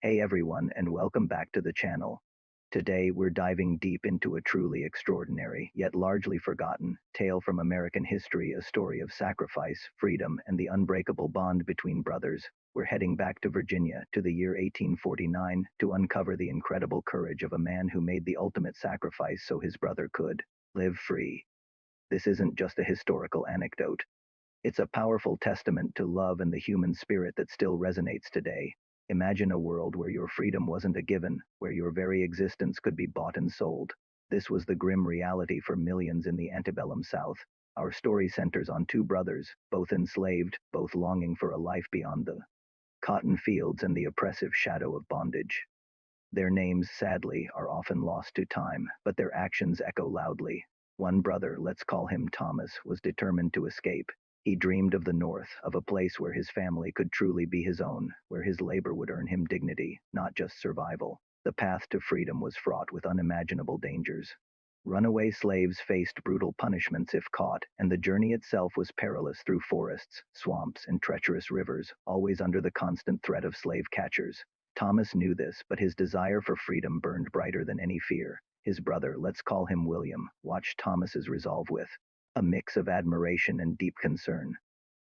Hey everyone, and welcome back to the channel. Today we're diving deep into a truly extraordinary, yet largely forgotten, tale from American history, a story of sacrifice, freedom, and the unbreakable bond between brothers. We're heading back to Virginia, to the year 1849, to uncover the incredible courage of a man who made the ultimate sacrifice so his brother could live free. This isn't just a historical anecdote. It's a powerful testament to love and the human spirit that still resonates today. Imagine a world where your freedom wasn't a given, where your very existence could be bought and sold. This was the grim reality for millions in the antebellum South. Our story centers on two brothers, both enslaved, both longing for a life beyond the cotton fields and the oppressive shadow of bondage. Their names, sadly, are often lost to time, but their actions echo loudly. One brother, let's call him Thomas, was determined to escape. He dreamed of the North, of a place where his family could truly be his own, where his labor would earn him dignity, not just survival. The path to freedom was fraught with unimaginable dangers. Runaway slaves faced brutal punishments if caught, and the journey itself was perilous through forests, swamps, and treacherous rivers, always under the constant threat of slave catchers. Thomas knew this, but his desire for freedom burned brighter than any fear. His brother, let's call him William, watched Thomas's resolve with a mix of admiration and deep concern.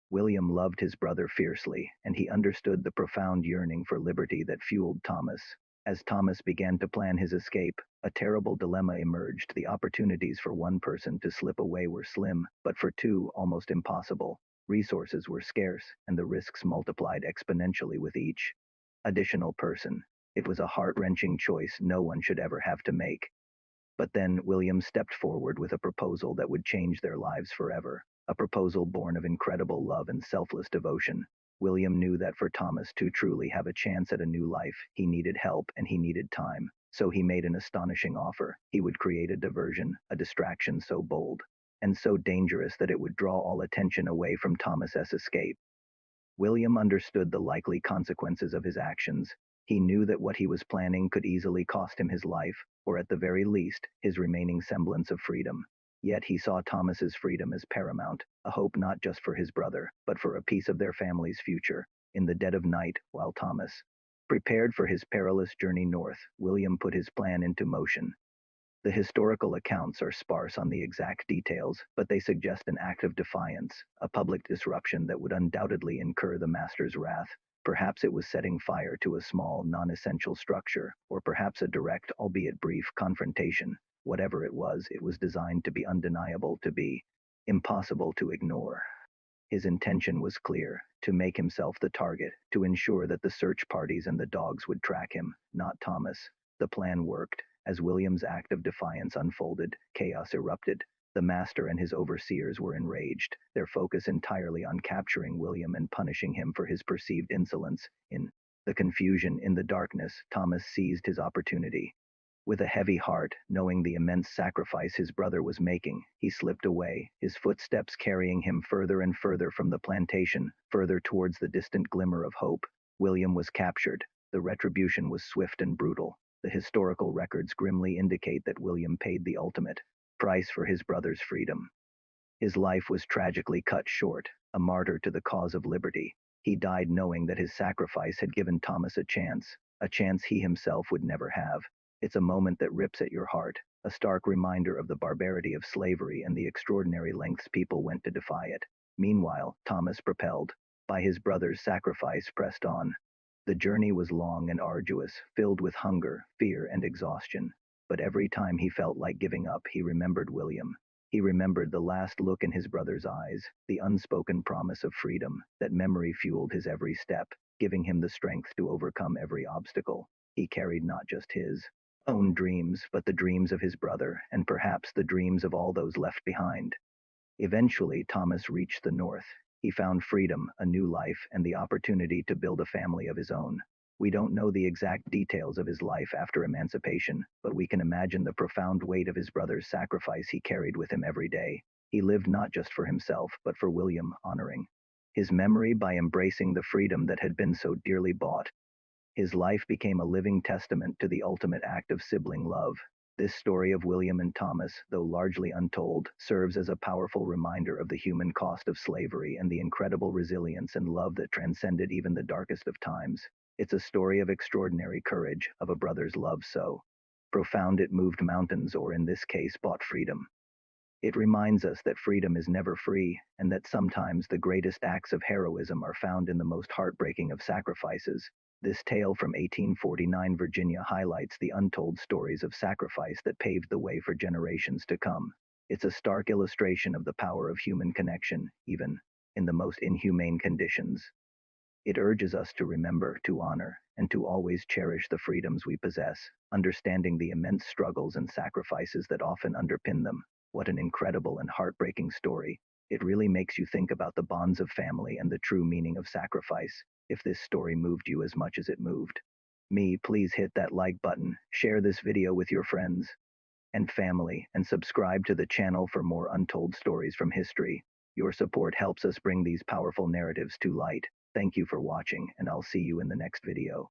William loved his brother fiercely, and he understood the profound yearning for liberty that fueled Thomas. As Thomas began to plan his escape, a terrible dilemma emerged. The opportunities for one person to slip away were slim, but for two, almost impossible. Resources were scarce, and the risks multiplied exponentially with each additional person. It was a heart-wrenching choice no one should ever have to make. But then William stepped forward with a proposal that would change their lives forever, a proposal born of incredible love and selfless devotion. William knew that for Thomas to truly have a chance at a new life, he needed help and he needed time. So he made an astonishing offer. He would create a diversion, a distraction so bold and so dangerous that it would draw all attention away from Thomas's escape. William understood the likely consequences of his actions. He knew that what he was planning could easily cost him his life, or at the very least, his remaining semblance of freedom. Yet he saw Thomas's freedom as paramount, a hope not just for his brother, but for a piece of their family's future. In the dead of night, while Thomas prepared for his perilous journey north, William put his plan into motion. The historical accounts are sparse on the exact details, but they suggest an act of defiance, a public disruption that would undoubtedly incur the master's wrath. Perhaps it was setting fire to a small, non-essential structure, or perhaps a direct, albeit brief, confrontation. Whatever it was designed to be undeniable, to be impossible to ignore. His intention was clear, to make himself the target, to ensure that the search parties and the dogs would track him, not Thomas. The plan worked. As William's act of defiance unfolded, chaos erupted. The master and his overseers were enraged, their focus entirely on capturing William and punishing him for his perceived insolence. In the confusion, in the darkness, Thomas seized his opportunity. With a heavy heart, knowing the immense sacrifice his brother was making, he slipped away, his footsteps carrying him further and further from the plantation, further towards the distant glimmer of hope. William was captured. The retribution was swift and brutal. The historical records grimly indicate that William paid the ultimate price for his brother's freedom. His life was tragically cut short, a martyr to the cause of liberty. He died knowing that his sacrifice had given Thomas a chance he himself would never have. It's a moment that rips at your heart, a stark reminder of the barbarity of slavery and the extraordinary lengths people went to defy it. Meanwhile, Thomas, propelled by his brother's sacrifice, pressed on. The journey was long and arduous, filled with hunger, fear, and exhaustion. But every time he felt like giving up, he remembered William. He remembered the last look in his brother's eyes, the unspoken promise of freedom. That memory fueled his every step, giving him the strength to overcome every obstacle. He carried not just his own dreams, but the dreams of his brother, and perhaps the dreams of all those left behind. Eventually, Thomas reached the North. He found freedom, a new life, and the opportunity to build a family of his own. We don't know the exact details of his life after emancipation, but we can imagine the profound weight of his brother's sacrifice he carried with him every day. He lived not just for himself, but for William, honoring his memory by embracing the freedom that had been so dearly bought. His life became a living testament to the ultimate act of sibling love. This story of William and Thomas, though largely untold, serves as a powerful reminder of the human cost of slavery and the incredible resilience and love that transcended even the darkest of times. It's a story of extraordinary courage, of a brother's love so profound it moved mountains, or in this case, bought freedom. It reminds us that freedom is never free, and that sometimes the greatest acts of heroism are found in the most heartbreaking of sacrifices. This tale from 1849 Virginia highlights the untold stories of sacrifice that paved the way for generations to come. It's a stark illustration of the power of human connection, even in the most inhumane conditions. It urges us to remember, to honor, and to always cherish the freedoms we possess, understanding the immense struggles and sacrifices that often underpin them. What an incredible and heartbreaking story. It really makes you think about the bonds of family and the true meaning of sacrifice. If this story moved you as much as it moved me, please hit that like button, share this video with your friends and family, and subscribe to the channel for more untold stories from history. Your support helps us bring these powerful narratives to light. Thank you for watching, and I'll see you in the next video.